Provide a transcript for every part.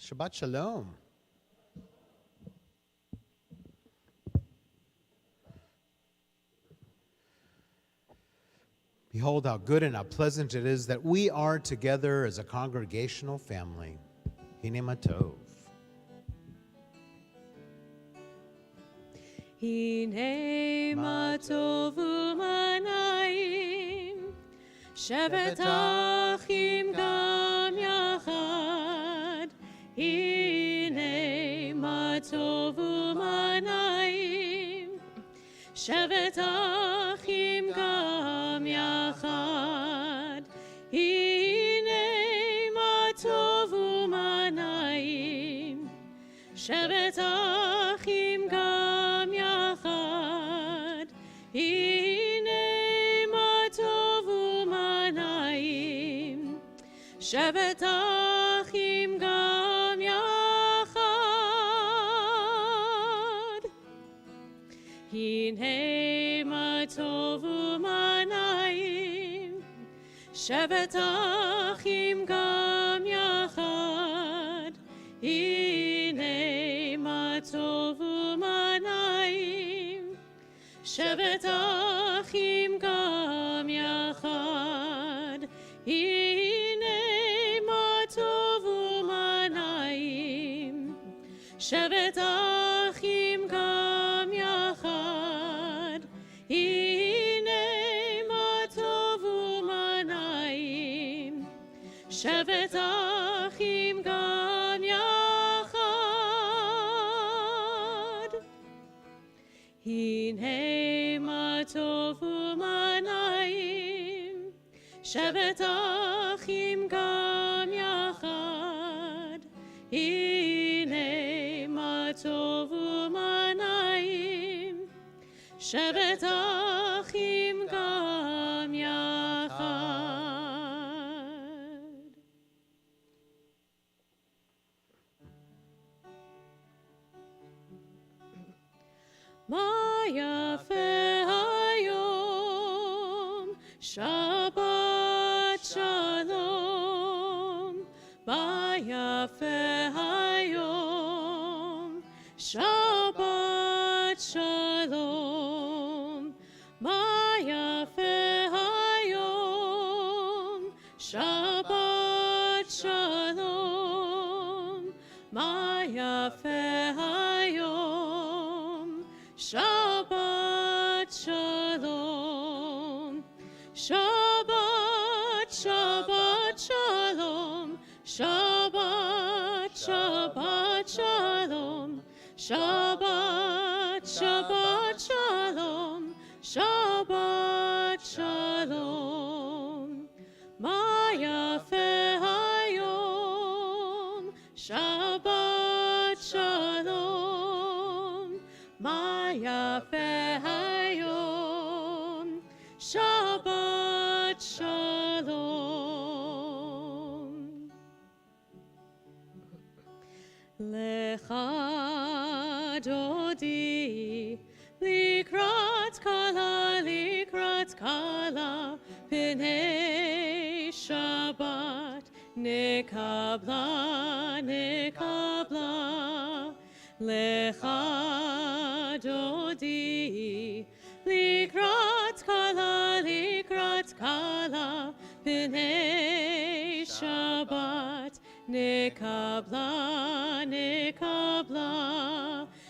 Shabbat Shalom. Behold how good and how pleasant it is that we are together as a congregational family. Hine ma tov. Hine ma tov u'manayim, shevet achim gam yachad. Hine ma tov u'manayim, shevet achim gam yachad. Hine ma tov u'manayim, shevet achim gam yachad. Hine ma tov u'manayim, shevet achim gam yachad. Hine ma tov u'manayim, shevet achim gam yachad. Hine ma tov u'manayim, shevet achim gam yachad. Hine ma tov u'manayim, shevet achim gam yachad. Hine ma tov u'manayim, shevet achim gam yachad. Hine ma tov u'manayim, shevet achim gam yachad. Hine ma tov u'manayim, shevet achim gam yachad. Ma yafe hayom, Shabbat Shalom. Ma yafe hayom, Shabbat Shalom. Ma yafe hayom, Shabbat Shalom. Ma yafe hayom, Shabbat Shalom. Shabbat, Shabbat Shalom. Shabbat, Shabbat Shalom. Shabbat, Shabbat Shalom. Shabbat Shalom. Ma yafe hayom, Shabbat Shalom. Ma yafe hayom, Shabbat Shalom. Lecha dodi, likrat kala, p'nei Shabbat, nekabla. Lecha dodi, likrat kala, p'nei Shabbat, nekabla.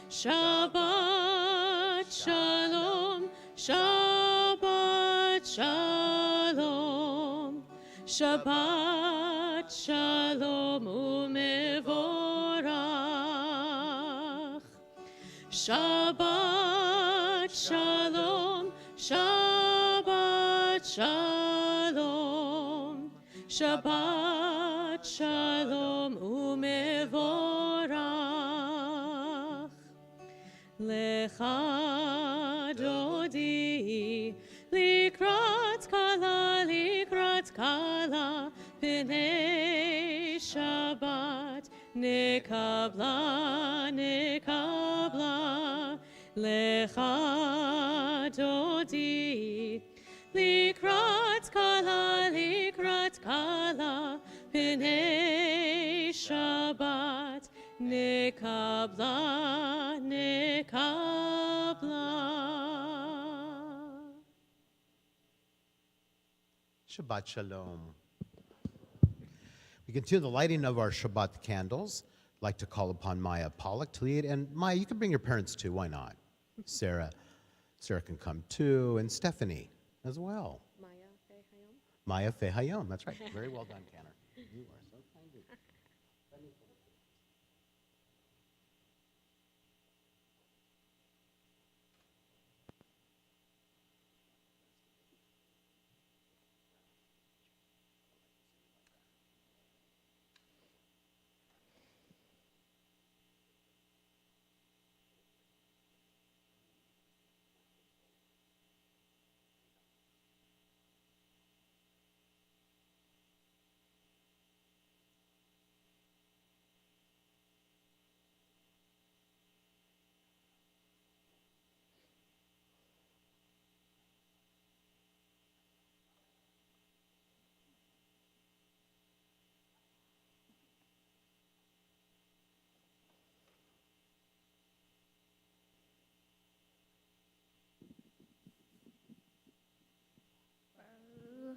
Shabbat Shalom, Shabbat Shalom. Shabbat Shalom u'mevorach. Shabbat Shalom, Shabbat Shalom. Shabbat Shalom u'mevorach. Lecha dodi, likrat kala, p'nei Shabbat, nekabla. Lecha dodi, likrat kala, p'nei Shabbat, nekabla, nekabla. Shabbat Shalom. We continue the lighting of our Shabbat candles. I'd like to call upon Maya Pollock to lead. And Maya, you can bring your parents too. Why not? Sarah can come too. And Stephanie as well. Maya Fehayom. That's right. Very well done, Tanner. You are so kind.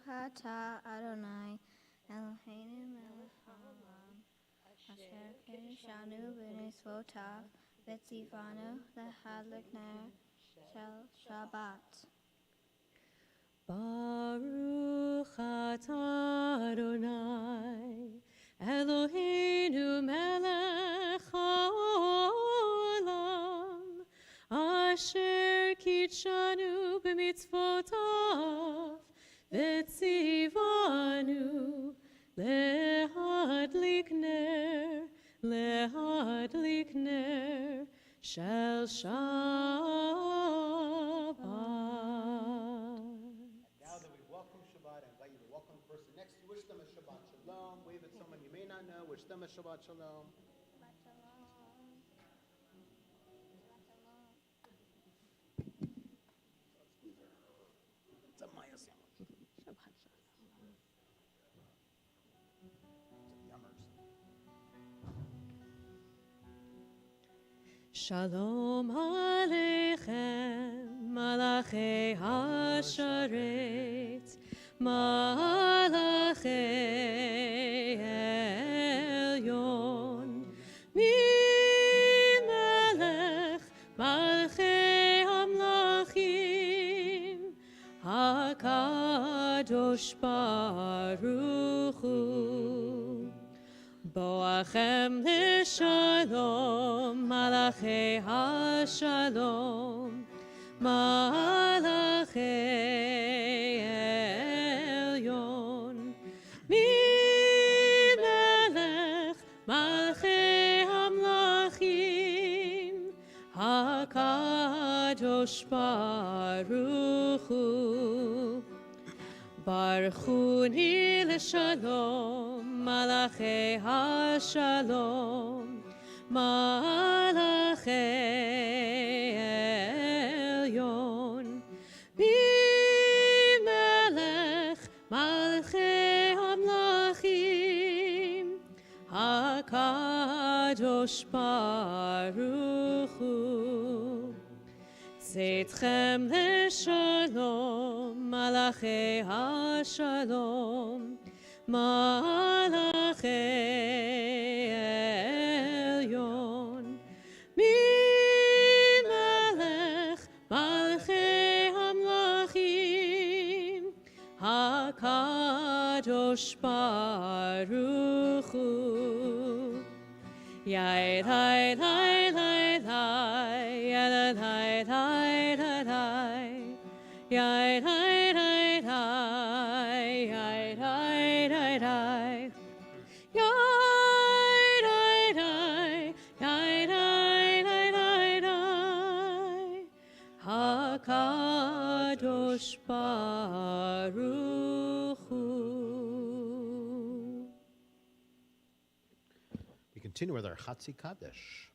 Ata Adonai Eloheinu melech haolam asher kishanu b'nisvotav v'tzivanu l'hadlik ner shel Shabbat. Baruch atah Adonai Eloheinu melech haolam asher kitshanu b'mitzvotav v'tzivanu lehadlik ner shel Shabbat. Now that we welcome Shabbat, I invite you to welcome the person next to you. Wish them a Shabbat Shalom. Wave at someone you may not know. Wish them a Shabbat Shalom. It's a Maya sandwich. Shalom Aleichem, Malachei Hasharet, Malachei Elyon, Mimelech, Malchei Hamlachim, HaKadosh Baruch Hu. Boachem l'shalom, Malachei HaShalom, Malachei Elyon, Mimelech, Malchei Hamlachim, HaKadosh Baruch Hu. Baruchuni l'shalom, Malachei HaShalom, Malachei Elyon, Mimelech, Malchei Hamlachim, HaKadosh Baruch Hu. Tzedchem l'shalom, Malachei HaShalom, Malachei Elyon, Mimelech, Malchei Hamlachim, HaKadosh Baruch Hu. Yai lai lai lai lai, yai lai lai lai lai, yai lai lai lai, yai lai lai lai, yai lai lai, yai lai lai lai lai, HaKadosh Baruch Hu. We continue with our Chatzi Kaddish.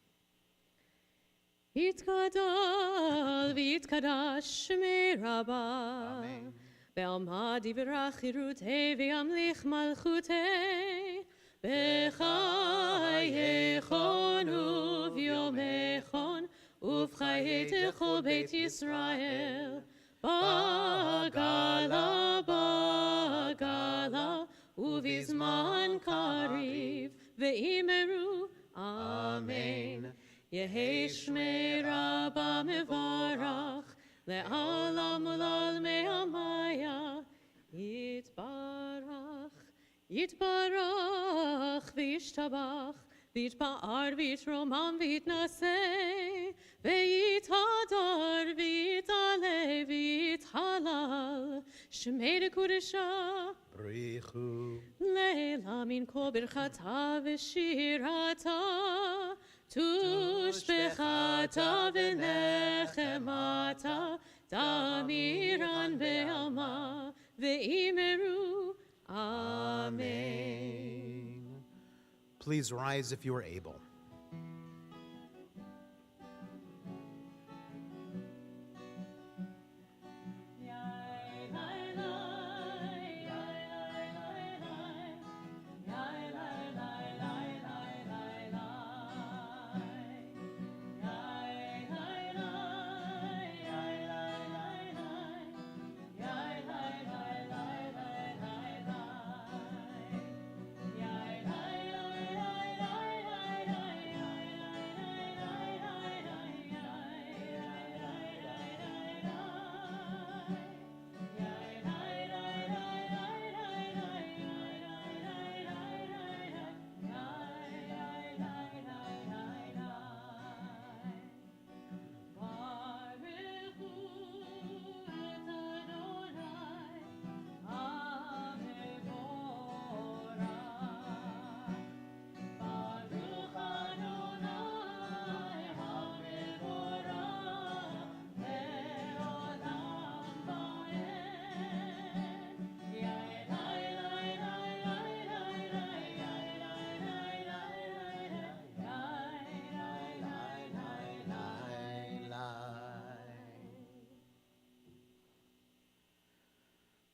Yitkadal v'yitkadash shmei Rabbah, Amen. ve'amad yivrach chirutei ve'yamlich malchutei, b'chayecho Beit Yisrael. Bagala, bagala, uvizman kariv, ve'imeru, amen. Yehi shmei rabba mevorach, le'alam ulal me'amaya, yitbarach, yitbarach, v'yishtabach, v'yitba'ar, v'yitromam, v'yitnaseh, v'yithadar, v'yitale, v'yithalal, shmei dekudesha, Brichu. Leila min kol birchata v'shirata, tushbechata v'nechemata, damiran ve'alma, ve'imeru, amen. Please rise if you are able.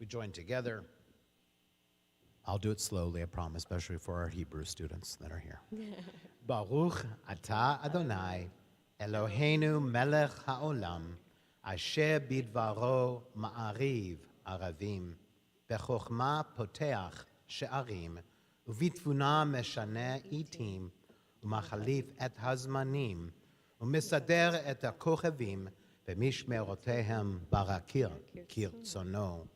We join together. I'll do it slowly, I promise, especially for our Hebrew students that are here. Baruch atah Adonai, Eloheinu melech haolam, asher bidvaro ma'ariv aravim, bechokma poteach she'arim, uvitvuna meshane itim, umachalif et hazmanim, umisader et hakochavim, v'mishmerotehem barakir kirtzono.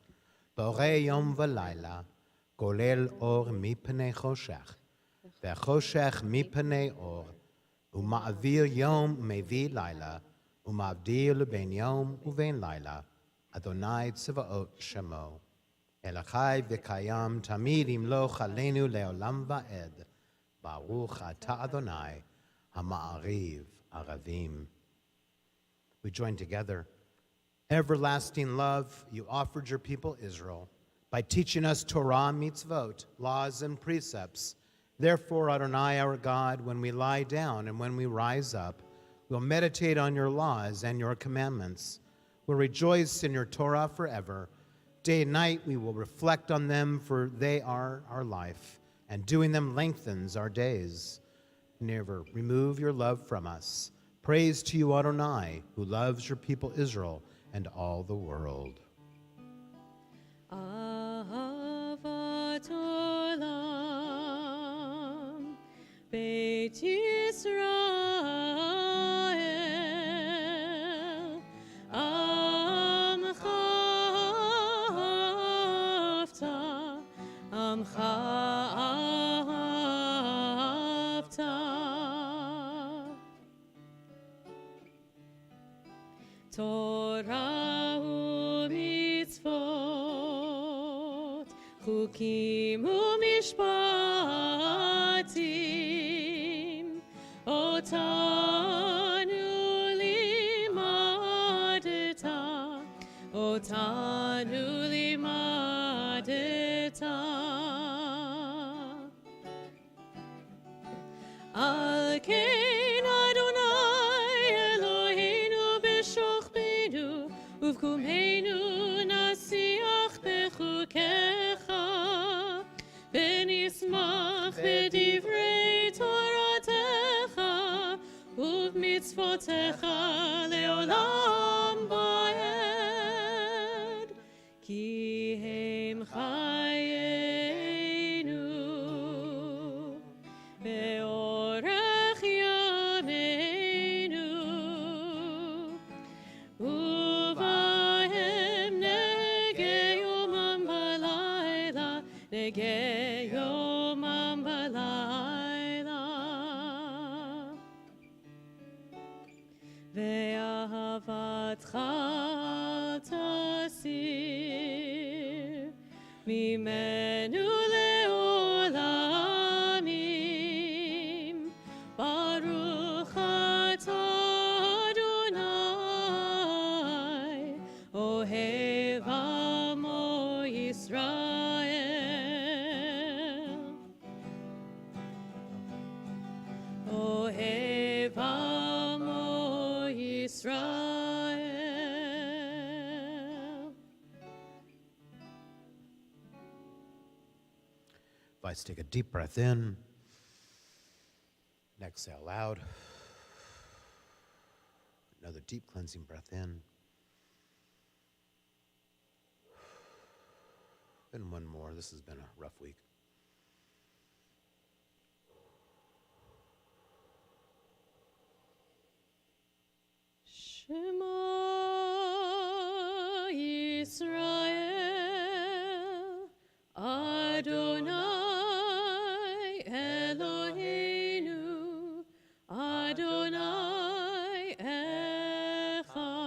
Borei yom v'layla, כולל אור מפני חושך, וחושך מפני אור, ומעביר יום מביא לילה, ומבדיל בין יום ובין לילה, אדוני צבאות שמו. אלא חי וקיים תמיד ימלוך עלינו לעולם ועד, ברוך אתה אדוני, המעריב ערבים. We join together. Everlasting love, you offered your people Israel, by teaching us Torah, mitzvot, laws, and precepts. Therefore, Adonai, our God, when we lie down and when we rise up, we'll meditate on your laws and your commandments. We'll rejoice in your Torah forever. Day and night we will reflect on them, for they are our life, and doing them lengthens our days. Never remove your love from us. Praise to you, Adonai, who loves your people Israel and all the world. Ahavat olam, Beit Yisrael, Amcha Avta, Amcha Avta. Torah u'mitzvot, chukim u'mishpatim, otanu limadeta, otanu limadeta. Al kein Adonai Eloheinu b'shochbenu, uvkumenu nasiach bechukecha, v'nismach b'divrei Toratecha, uv'mitzvotecha leolam. V'yeh yomam v'layla Ve'ahavatcha tasir Mimenu le'olamim Baruch atah Adonai Ohev amo Yisrael Ohev amo Yisrael. Advice, take a deep breath in. And exhale loud. Another deep cleansing breath in. And one more. This has been a rough week. Shema Yisrael Adonai Eloheinu Adonai Echad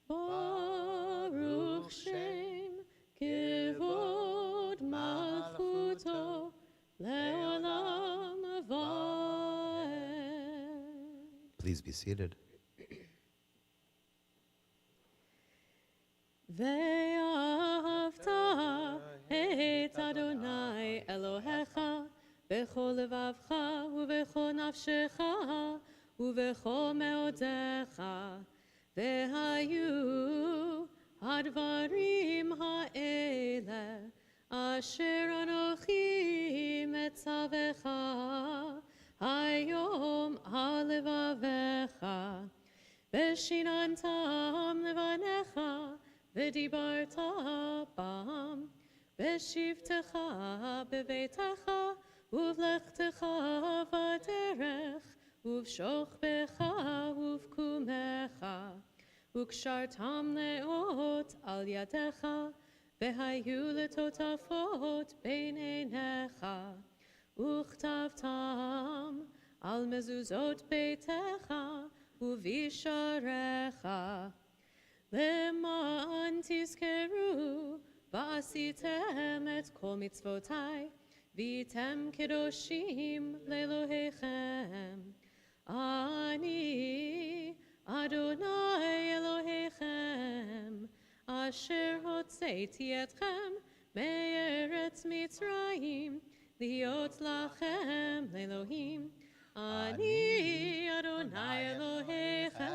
Baruch Shem Kivod Malchuto Leolam Vaed. Please be seated. ואהבת את אדוני אלוהיך בכל לבבך ובכל נפשך ובכל מאודיך והיו הדברים האלה אשר אנוכי מצווך היום על לבביך ושיננתם לבניך ודיברת בם בשבתך בביתך ובלכתך בדרך ובשוכבך ובקומך וקשרתם לאות על ידיך והיו לטוטפות בין עיניך וכתבתם על מזוזות ביתך ובשעריך למען תזכרו ועשיתם את כל מצוותי והייתם קדושים לאלוהיכם אני אדוני אלוהיכם אשר הוצאתי אתכם מארץ מצרים להיות לכם לאלוהים אני אדוני אלוהיכם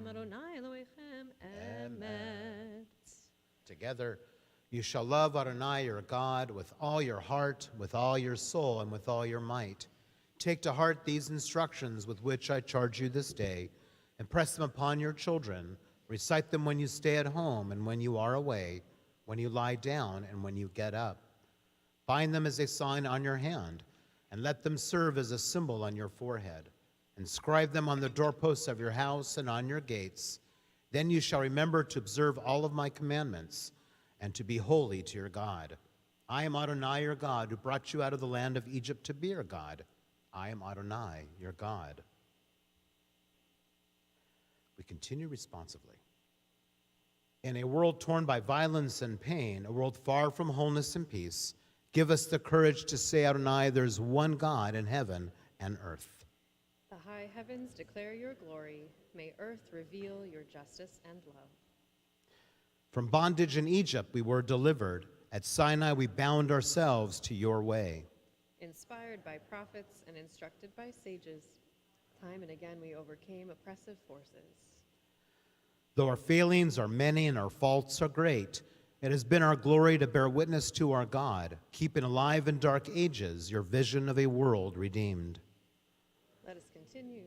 אדוני אלוהיכם אמת. Together, you shall love Adonai your God with all your heart, with all your soul, and with all your might. Take to heart these instructions with which I charge you this day, and press them upon your children. Recite them when you stay at home and when you are away, when you lie down and when you get up. Bind them as a sign on your hand, and let them serve as a symbol on your forehead. Inscribe them on the doorposts of your house and on your gates. Then you shall remember to observe all of my commandments and to be holy to your God. I am Adonai your God, who brought you out of the land of Egypt to be your God. I am Adonai your God. We continue responsively. In a world torn by violence and pain, a world far from wholeness and peace, give us the courage to say, Adonai, there's one God in heaven and earth. The high heavens declare your glory. May earth reveal your justice and love. From bondage in Egypt we were delivered. At Sinai we bound ourselves to your way. Inspired by prophets and instructed by sages, time and again we overcame oppressive forces. Though our failings are many and our faults are great, it has been our glory to bear witness to our God, keeping alive in dark ages your vision of a world redeemed. Let us continue.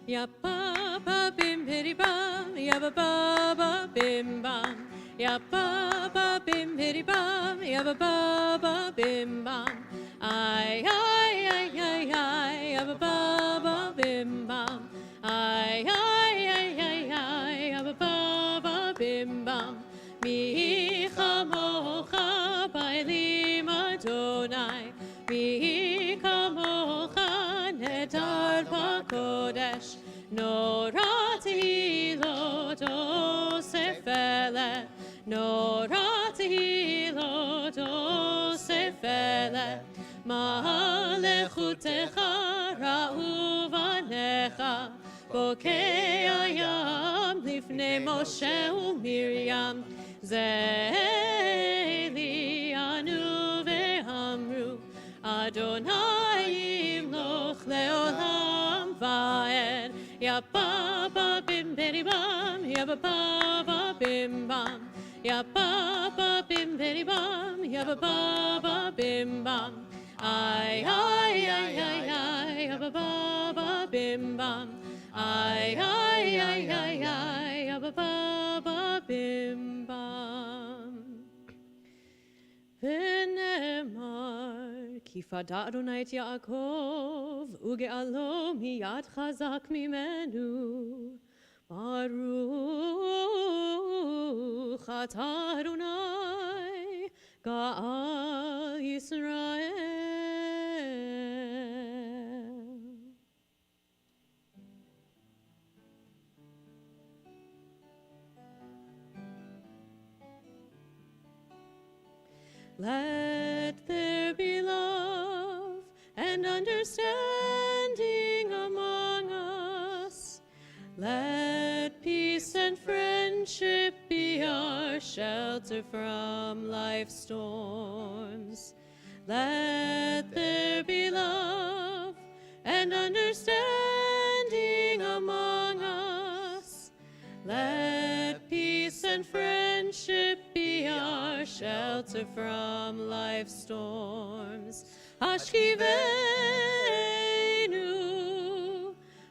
Ya ba ba bim bidi bam, ya ba ba bim bam, ya ba ba bim bidi bam, ya ba ba bim bam. Ay, ay, ay, ay, ay, ba ba ba bim bam. Ay, ay, ay, ay, ay, ba ba ba bim bam. Mi chamocha bailim Adonai. Mi kamocha nedar bakodesh. Nora tehilot osefele. Nora tehilot osefele. Ma'alechutecha ra'u vanecha. Bokei ayam lifnei Moshe u'Miriam. Ze'eli anu ve'amru. Adonai yimloch leolam va'ed. Ya ba ba bim bidi bam. Ya ba ba bim bam. Ya ba ba bim bidi bam. Ya ba ba bim bam. Ay, ay, ay, ay, ay, ba ba bim bam. Ay, ay, ay, ay, ay, ba ba bim bam. V'nemar, ki fada Adonai et Yaakov, uge'alo miyad chazak mimenu. Baruch atah Adonai, Ga'al Yisrael. Let there be love and understanding among us. Let peace and friendship be our shelter from life's storms. Let there be love and understanding among us. Let peace and friendship be our shelter from life's storms. Hashkivenu,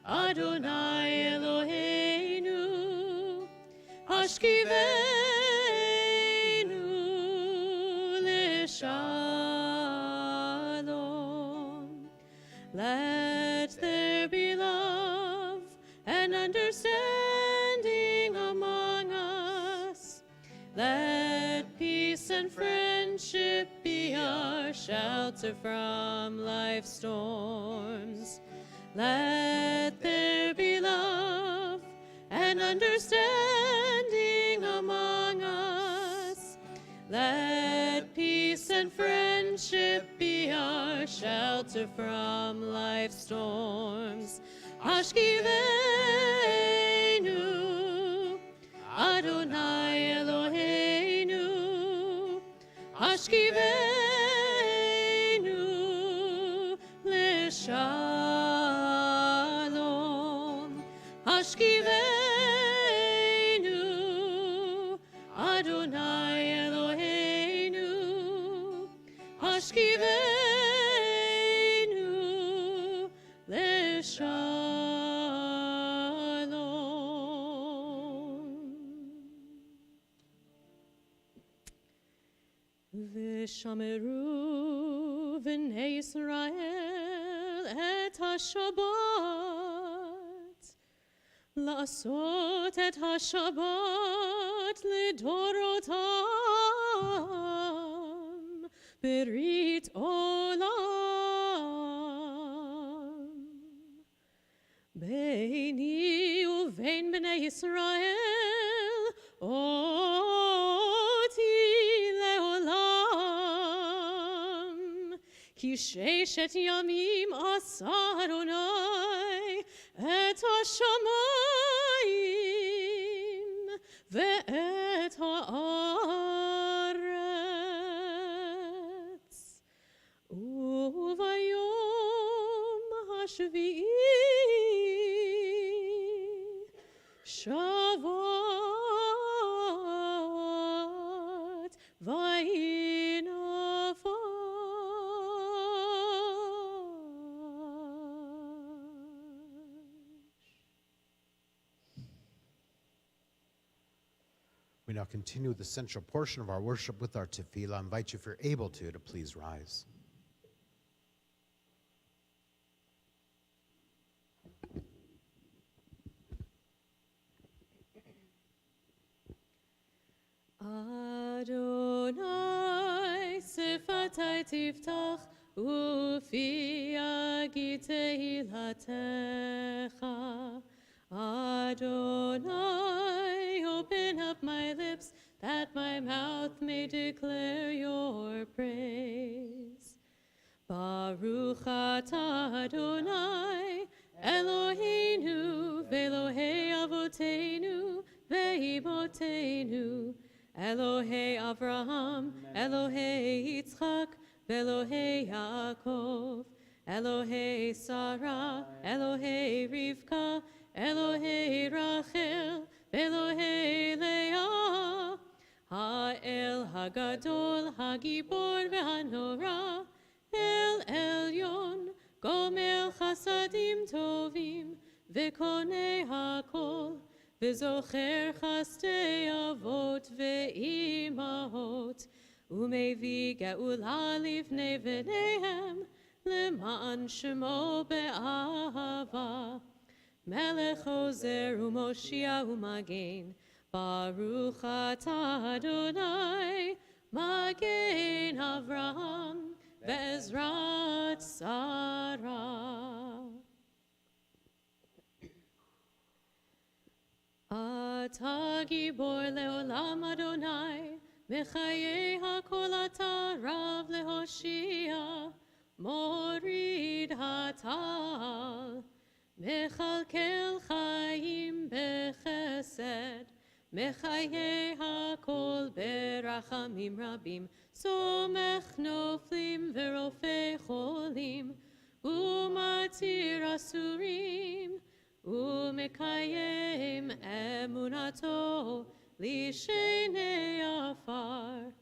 Adonai Eloheinu. Hashkivenu l'shalom. Let there be love and understanding among us. Let peace and friendship be our shelter from life's storms. Let there be love and understanding among us. Let peace and friendship be our shelter from life's storms. Hashkivenu, Adonai Eloheinu. Hashkivenu l'shalom. Hashkivenu, Adonai Eloheinu. Hashkivenu l'shalom. V'shameru v'nei Yisrael et ha-Shabbat. La'asot et ha-Shabbat lidorotam. Berit olam. Beini uvein b'nei Yisrael. Oti leolam. Ki sheshet yamim asa Adonai et ha-shamayim ve'et ha'aretz. Uvayom hashvi'i Shavat We now continue the central portion of our worship with our tefillah. I invite you, if you're able to please rise. מתי תפתח ופי יגיד תהילתך. Adonai, open up my lips, that my mouth may declare your praise. Baruch atah Adonai, Eloheinu, ve'Elohei avotenu, ve'imotenu, Elohei Avraham, Elohei Yitzchak, ve'Elohei Yaakov, Elohei Sarah, Elohei Rivka, Elohei Rachel, Elohei Leah, Ha'el Hagadol, Hagibor ve'Hanora, El Elyon, Gomel Chasadim Tovim, Ve'konei Hakol, Ve'zocher Chastei Avot ve'imahot, Umevi Geula livnei v'neihem, Leman Shemo be'ahava. Melech Ozer u'Moshia u'Magen, Baruch atah Adonai, Magen Avraham ve'Ezrat Sarah. Atah gibor le'olam Adonai, Mechayei hakol atah rav lehoshia, Morid hatal. Mechalkel chayim bechesed, Mechaye hakol berachamim rabim, Somech noflim verofe cholim, Umatir asurim, Umekayem emunato, Lishenei afar,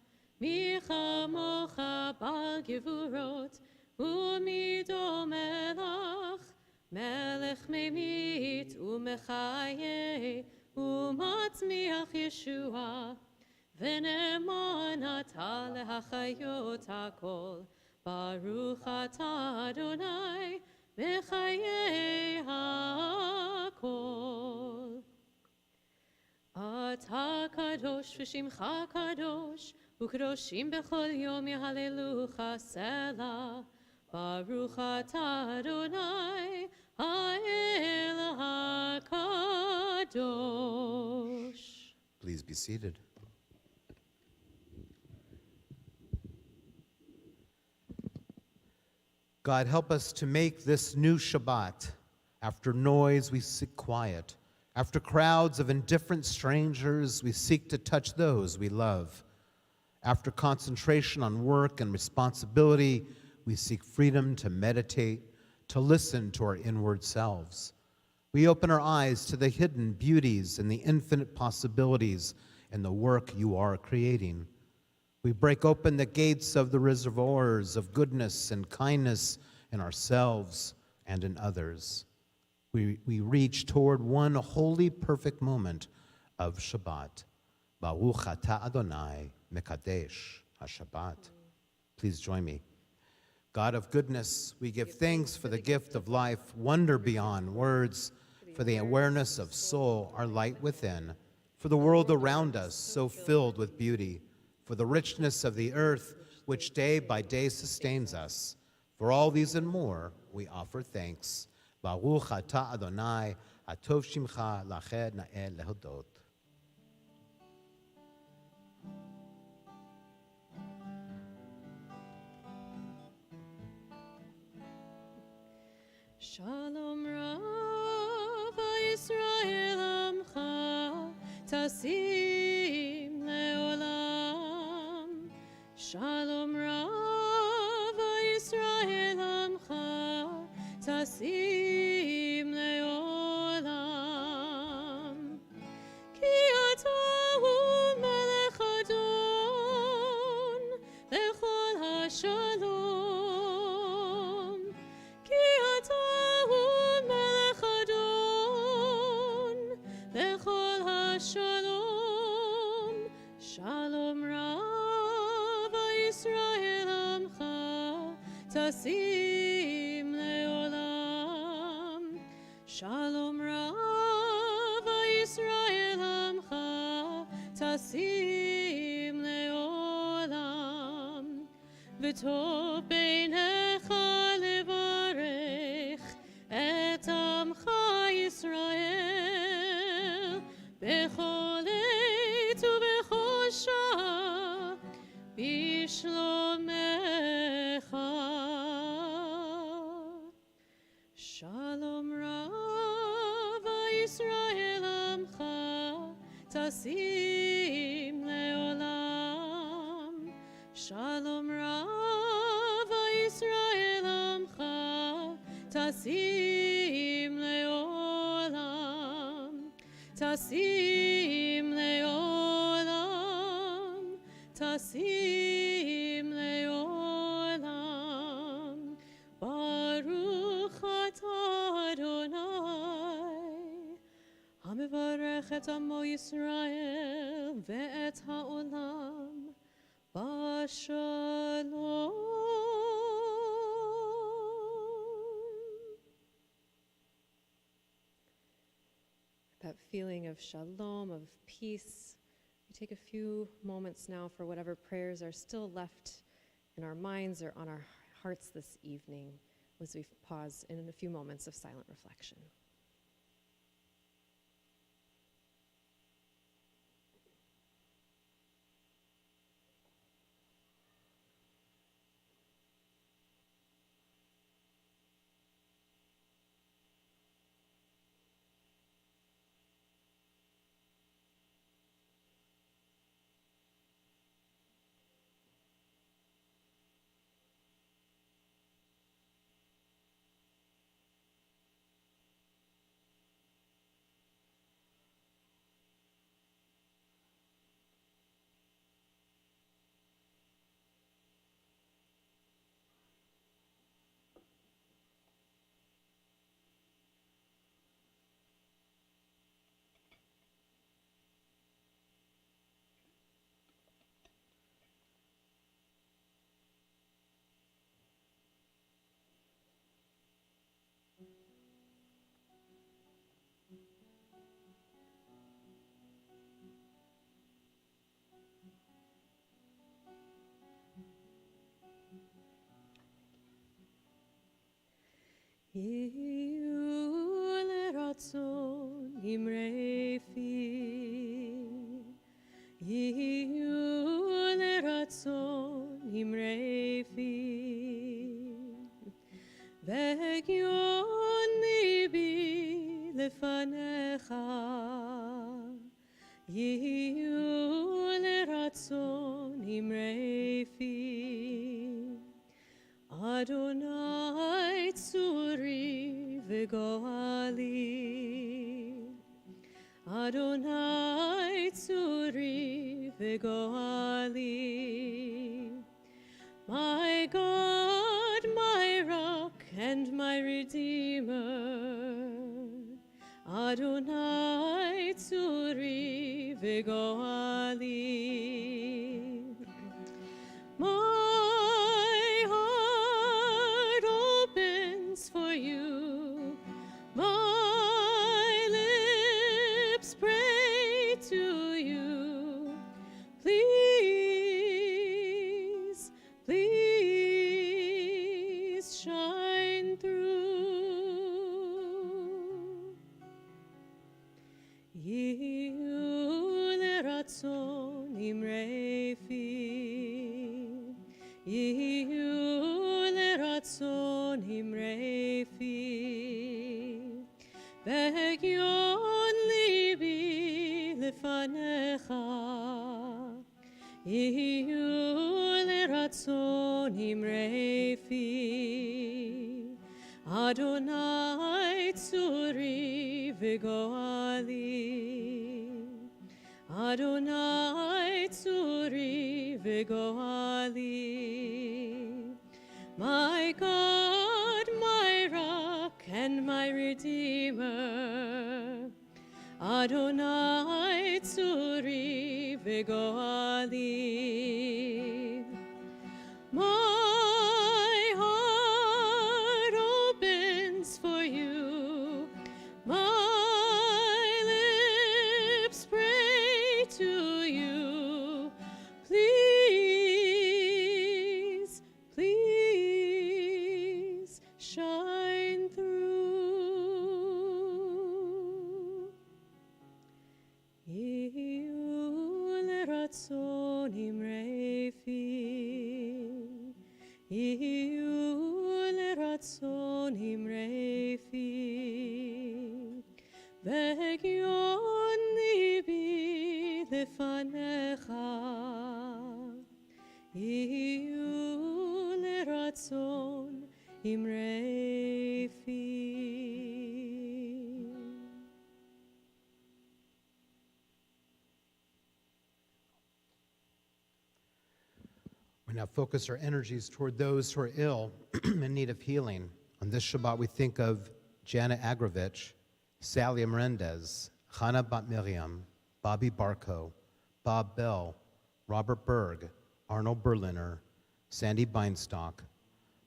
Michamocha bal gevurot, Umido melach, Melech memit umechaye umatzmiach Yeshua v'ne'eman atah lehachayot hakol Baruch atah Adonai mechaye hakol. Atah kadosh v'shimcha kadosh u'kadoshim bechol yom yahalelucha selah. Baruch atah Adonai ha'el hakadosh. Please be seated. God, help us to make this new Shabbat. After noise, we seek quiet. After crowds of indifferent strangers, we seek to touch those we love. After concentration on work and responsibility, we seek freedom to meditate, to listen to our inward selves. We open our eyes to the hidden beauties and the infinite possibilities in the work you are creating. We break open the gates of the reservoirs of goodness and kindness in ourselves and in others. We reach toward one holy, perfect moment of Shabbat. Baruch atah Adonai mekadesh ha-Shabbat. Please join me. God of goodness, we give thanks for the gift of life, wonder beyond words, for the awareness of soul, our light within, for the world around us so filled with beauty, for the richness of the earth which day by day sustains us. For all these and more, we offer thanks. Baruch atah Adonai, atov shimcha lached na'el lehodot. Shalom Rav Yisrael Amcha Tasim Leolam. Shalom Rav Yisrael Amcha Tasim Leolam. Ki atahu melech adon lechol hashalom. Ki atahu melech adon lechol hashalom. Shalom Rav Yisrael Amcha Tasim Leolam. Shalom Rav Yisrael Amcha Tasim Leolam. וטוב בעיניך לברך את עמך ישראל בכל עת ובכל שעה בשלומך. שלום רב ישראל עמך תשים לעולם. שלום רב ישראל עמך תשים לעולם. תשים לעולם. תשים לעולם. ברוך אתה אדוני המברך את עמו ישראל ואת העולם בשלום. That feeling of shalom, of peace. We take a few moments now for whatever prayers are still left in our minds or on our hearts this evening as we pause in a few moments of silent reflection. יהיו לרצון אמרי פי, יהיו לרצון אמרי פי, והגיון ליבי לפניך, יהיו לרצון אמרי פי. אדוני צורי וגואלי, אדוני צורי וגואלי. My God, my rock and my redeemer, Adonai tzuri v'goali. My heart opens for you, my lips pray to you. Please, please shine through. Yehu leratzon imrei fi, Yehu leratzon imrei fi, v'hegyon libi lefanecha. Yehu leratzon imrei fi, Adonai tzuri v'goali, Adonai tzuri v'goali. My God, my rock and my redeemer, Adonai tzuri v'goali. My heart opens for you, my lips pray to you. Please, לרצון אמרי פי, יהיו לרצון אמרי פי, והגיון ליבי לפניך, יהיו לרצון אמרי פי. We now focus our energies toward those who are ill in need of healing. On this Shabbat, we think of Jana Agrovich, Sally Melendez, Chana Bat Miriam, Bobby Barco, Bob Bell, Robert Berg, Arnold Berliner, Sandy Beinstock,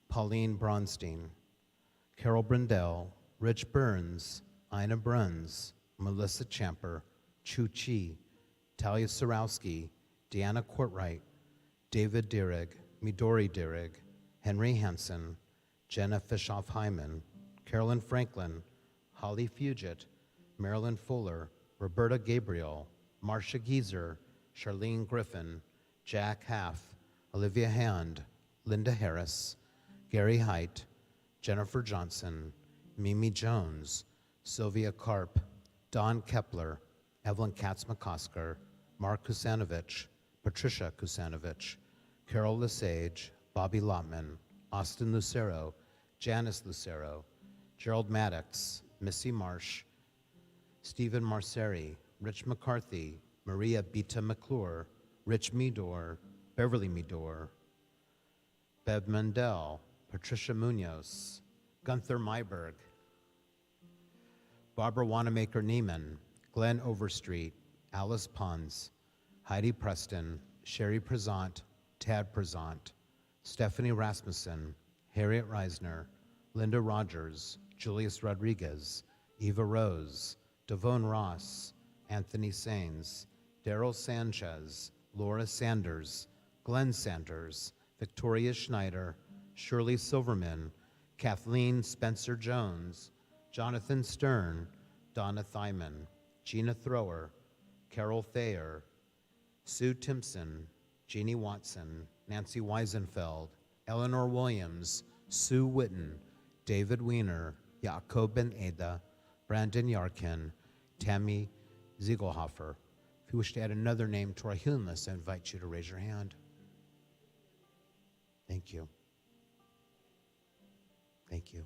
Pauline Bronstein, Carol Brindell, Rich Burns, Ina Bruns, Melissa Champer, Chu Chi, Talia Sorowski, Deanna Courtwright, David Dierig, Midori Dierig, Henry Hansen, Jenna Fischoff-Hyman, Carolyn Franklin, Holly Fugit, Marilyn Fuller, Roberta Gabriel, Marcia Gieser, Charlene Griffin, Jack Haff, Olivia Hand, Linda Harris, Gary Height, Jennifer Johnson, Mimi Jones, Sylvia Karp, Don Kepler, Evelyn Katz-McCosker, Mark Kusanovich, Patricia Kusanovich, Carol Lesage, Bobby Lotman, Austin Lucero, Janice Lucero, Gerald Maddox, Missy Marsh, Stephen Marceri, Rich McCarthy, Maria Bita McClure, Rich Medor, Beverly Medor, Bev Mendel, Patricia Munoz, Gunther Mayberg, Barbara Wanamaker Neiman, Glenn Overstreet, Alice Pons, Heidi Preston, Sherry Prezant, Tad Prezant, Stephanie Rasmussen, Harriet Reisner, Linda Rogers, Julius Rodriguez, Eva Rose, Devon Ross, Anthony Sains, Daryl Sanchez, Laura Sanders, Glenn Sanders, Victoria Schneider, Shirley Silverman, Kathleen Spencer Jones, Jonathan Stern, Donna Thyman, Gina Thrower, Carol Thayer, Sue Timpson, Jeannie Watson, Nancy Weisenfeld, Eleanor Williams, Sue Witten, David Weiner, Yaakov Ben Eda, Brandon Yarkin, Tammy Ziegelhofer. If you wish to add another name to our healing list, I invite you to raise your hand. Thank you. Thank you.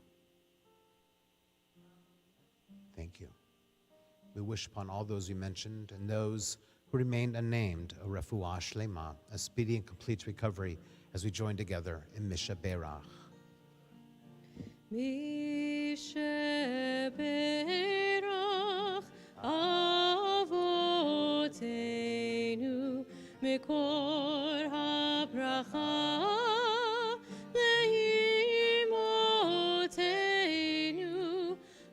Thank you. We wish upon all those we mentioned and those who remained unnamed a refuah shlema, a speedy and complete recovery as we join together in Misha Berach. Misha Berach Avotenu Mikor HaBracha Leimotenu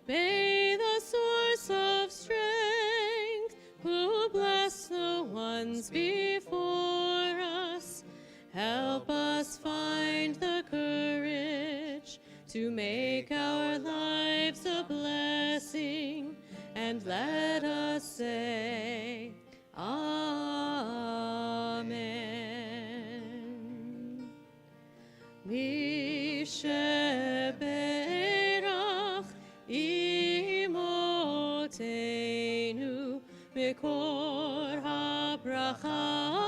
May the source of strength who bless the ones before us help us find the courage to make our lives a blessing, and let us say, Amen. Misha Berach Imotenu Mikor HaBracha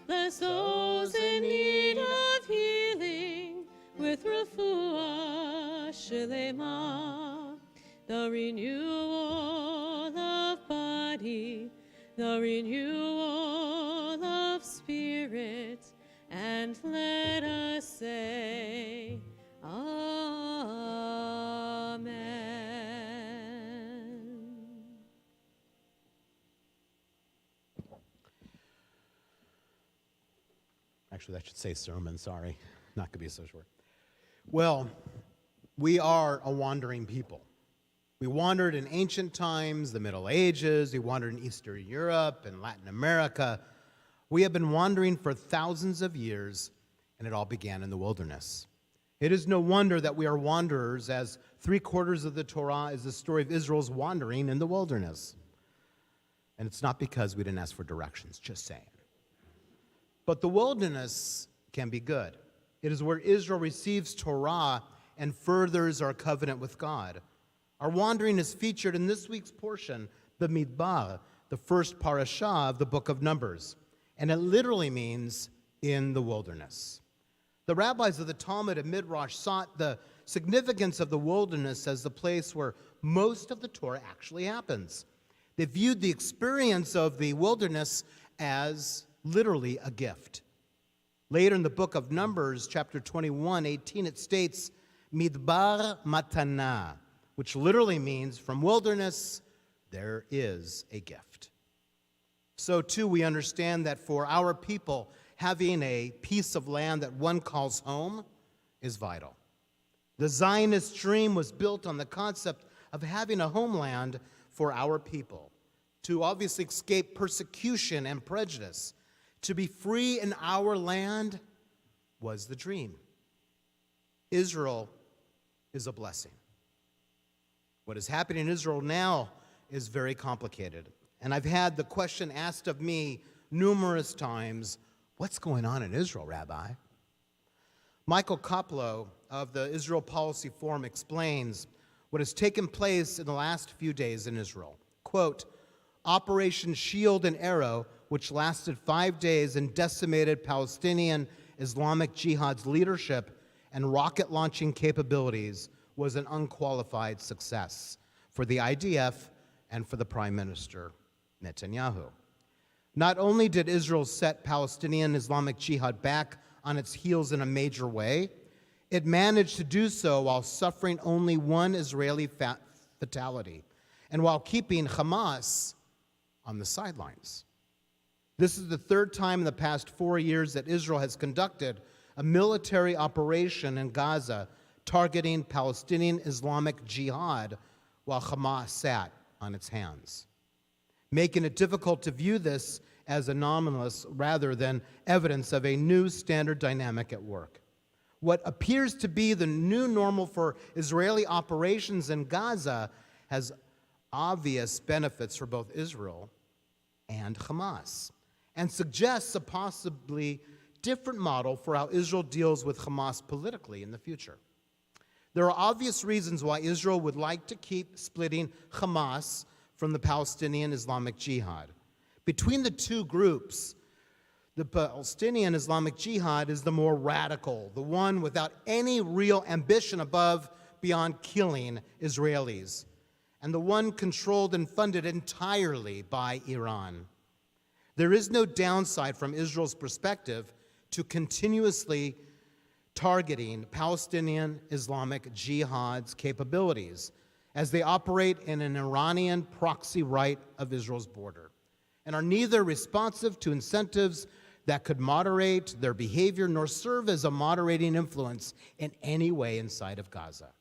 Bless those in need of healing with refuah shlema, the renewal of body, the renewal of spirit, and let us say, Amen. Actually, that should say sermon, sorry. Not going to be so short. Well, we are a wandering people. We wandered in ancient times, the Middle Ages. We wandered in Eastern Europe and Latin America. We have been wandering for thousands of years, and it all began in the wilderness. It is no wonder that we are wanderers, as 3/4 of the Torah is the story of Israel's wandering in the wilderness. And it's not because we didn't ask for directions, just saying. But the wilderness can be good. It is where Israel receives Torah and furthers our covenant with God. Our wandering is featured in this week's portion, the Midbar, the first parashah of the book of Numbers. And it literally means in the wilderness. The rabbis of the Talmud and Midrash sought the significance of the wilderness as the place where most of the Torah actually happens. They viewed the experience of the wilderness as literally a gift. Later in the book of Numbers, chapter 21:18, it states, Midbar matana, which literally means from wilderness, there is a gift. So too, we understand that for our people, having a piece of land that one calls home is vital. The Zionist dream was built on the concept of having a homeland for our people, to obviously escape persecution and prejudice. To be free in our land was the dream. Israel is a blessing. What is happening in Israel now is very complicated. And I've had the question asked of me numerous times, what's going on in Israel, Rabbi? Michael Koplow of the Israel Policy Forum explains what has taken place in the last few days in Israel. Quote, Operation Shield and Arrow, which lasted 5 days and decimated Palestinian Islamic Jihad's leadership and rocket launching capabilities, was an unqualified success for the IDF and for the Prime Minister Netanyahu. Not only did Israel set Palestinian Islamic Jihad back on its heels in a major way, it managed to do so while suffering only one Israeli fatality and while keeping Hamas on the sidelines. This is the third time in the past 4 years that Israel has conducted a military operation in Gaza targeting Palestinian Islamic Jihad while Hamas sat on its hands, making it difficult to view this as anomalous rather than evidence of a new standard dynamic at work. What appears to be the new normal for Israeli operations in Gaza has obvious benefits for both Israel and Hamas, and suggests a possibly different model for how Israel deals with Hamas politically in the future. There are obvious reasons why Israel would like to keep splitting Hamas from the Palestinian Islamic Jihad. Between the two groups, the Palestinian Islamic Jihad is the more radical, the one without any real ambition beyond killing Israelis, and the one controlled and funded entirely by Iran. There is no downside from Israel's perspective to continuously targeting Palestinian Islamic Jihad's capabilities as they operate in an Iranian proxy right of Israel's border, and are neither responsive to incentives that could moderate their behavior nor serve as a moderating influence in any way inside of Gaza.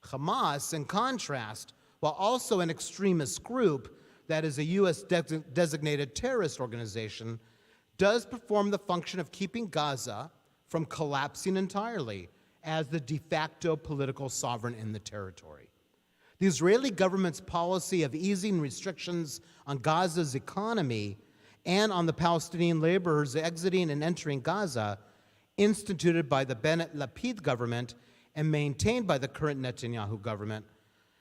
Hamas, in contrast, while also an extremist group that is a U.S. designated terrorist organization, does perform the function of keeping Gaza from collapsing entirely as the de facto political sovereign in the territory. The Israeli government's policy of easing restrictions on Gaza's economy and on the Palestinian laborers exiting and entering Gaza, instituted by the Bennett-Lapid government and maintained by the current Netanyahu government,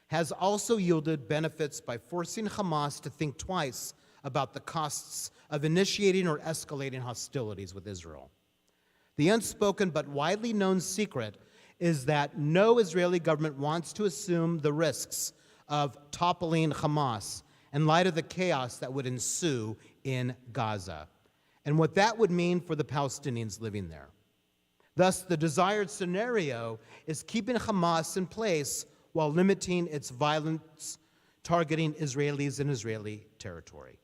has also yielded benefits by forcing Hamas to think twice about the costs of initiating or escalating hostilities with Israel. The unspoken but widely known secret is that no Israeli government wants to assume the risks of toppling Hamas in light of the chaos that would ensue in Gaza and what that would mean for the Palestinians living there. Thus, the desired scenario is keeping Hamas in place while limiting its violence targeting Israelis in Israeli territory.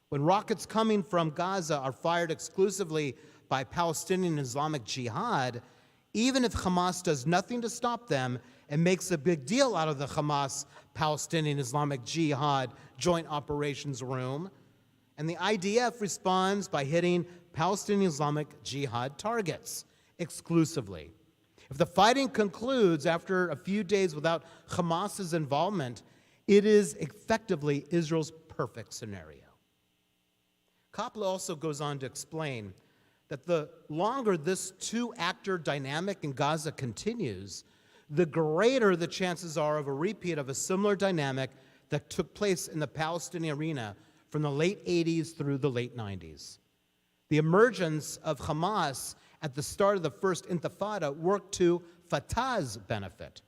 When rockets coming from Gaza are fired exclusively by Palestinian Islamic Jihad, even if Hamas does nothing to stop them and makes a big deal out of the Hamas-Palestinian Islamic Jihad joint operations room, and the IDF responds by hitting Palestinian Islamic Jihad targets exclusively. If the fighting concludes after a few days without Hamas's involvement, it is effectively Israel's perfect scenario. Kopla also goes on to explain that the longer this two-actor dynamic in Gaza continues, the greater the chances are of a repeat of a similar dynamic that took place in the Palestinian arena from the late 80s through the late 90s. The emergence of Hamas at the start of the first Intifada worked to Fatah's benefit,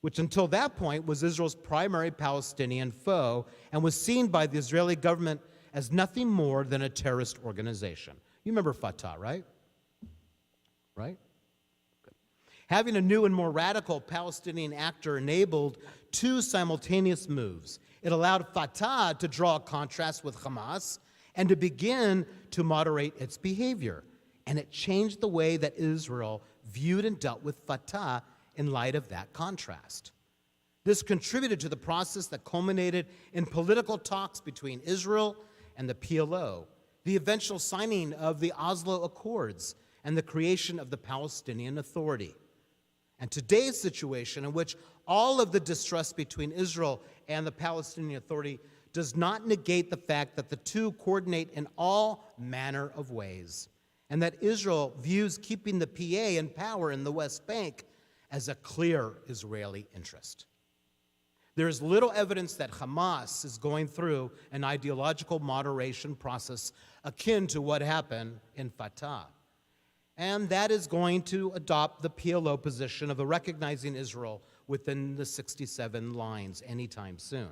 which until that point was Israel's primary Palestinian foe and was seen by the Israeli government as nothing more than a terrorist organization. You remember Fatah, right? Right? Good. Having a new and more radical Palestinian actor enabled two simultaneous moves. It allowed Fatah to draw a contrast with Hamas and to begin to moderate its behavior. And it changed the way that Israel viewed and dealt with Fatah in light of that contrast. This contributed to the process that culminated in political talks between Israel and the PLO, the eventual signing of the Oslo Accords, and the creation of the Palestinian Authority. And today's situation, in which all of the distrust between Israel and the Palestinian Authority does not negate the fact that the two coordinate in all manner of ways, and that Israel views keeping the PA in power in the West Bank as a clear Israeli interest. There is little evidence that Hamas is going through an ideological moderation process akin to what happened in Fatah. And that is going to adopt the PLO position of recognizing Israel within the 67 lines anytime soon.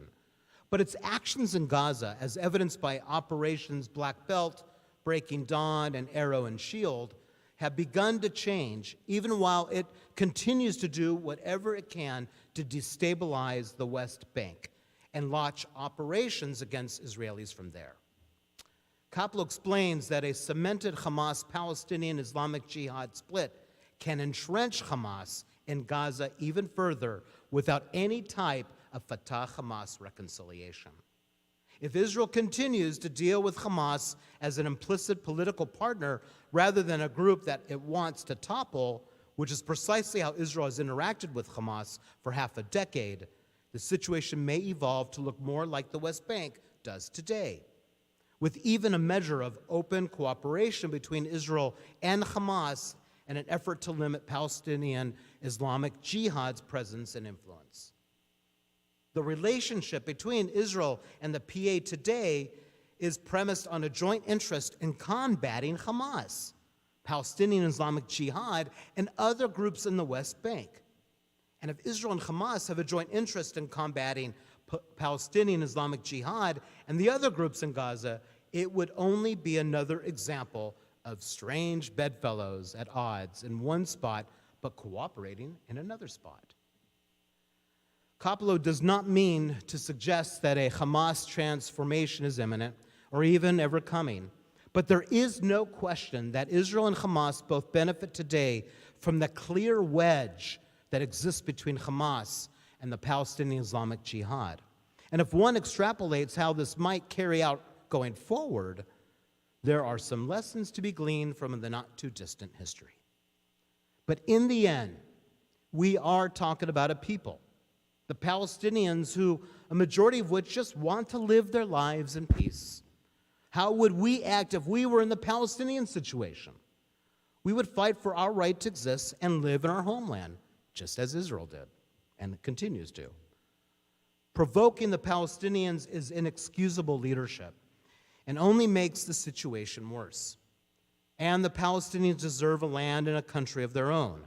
But its actions in Gaza, as evidenced by Operations Black Belt, Breaking Dawn, and Arrow and Shield, have begun to change, even while it continues to do whatever it can to destabilize the West Bank and launch operations against Israelis from there. Kopla explains that a cemented Hamas-Palestinian Islamic Jihad split can entrench Hamas in Gaza even further without any type of Fatah-Hamas reconciliation. If Israel continues to deal with Hamas as an implicit political partner rather than a group that it wants to topple, which is precisely how Israel has interacted with Hamas for half a decade, the situation may evolve to look more like the West Bank does today, with even a measure of open cooperation between Israel and Hamas in an effort to limit Palestinian Islamic Jihad's presence and influence. The relationship between Israel and the PA today is premised on a joint interest in combating Hamas, Palestinian Islamic Jihad, and other groups in the West Bank. And if Israel and Hamas have a joint interest in combating Palestinian Islamic Jihad and the other groups in Gaza, it would only be another example of strange bedfellows at odds in one spot but cooperating in another spot. Kopla does not mean to suggest that a Hamas transformation is imminent or even ever coming, but there is no question that Israel and Hamas both benefit today from the clear wedge that exists between Hamas and the Palestinian Islamic Jihad. And if one extrapolates how this might carry out going forward, there are some lessons to be gleaned from the not-too-distant history. But in the end, we are talking about a people, the Palestinians, who a majority of which just want to live their lives in peace. How would we act if we were in the Palestinian situation? We would fight for our right to exist and live in our homeland, just as Israel did and continues to. Provoking the Palestinians is inexcusable leadership and only makes the situation worse. And the Palestinians deserve a land and a country of their own.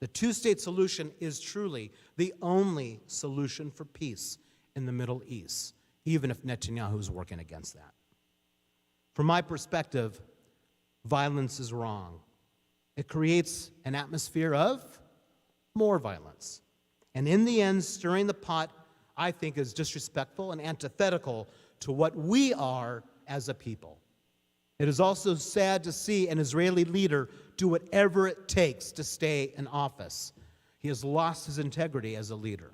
The two-state solution is truly the only solution for peace in the Middle East, even if Netanyahu is working against that. From my perspective, violence is wrong. It creates an atmosphere of more violence. And in the end, stirring the pot, I think, is disrespectful and antithetical to what we are as a people. It is also sad to see an Israeli leader do whatever it takes to stay in office. He has lost his integrity as a leader.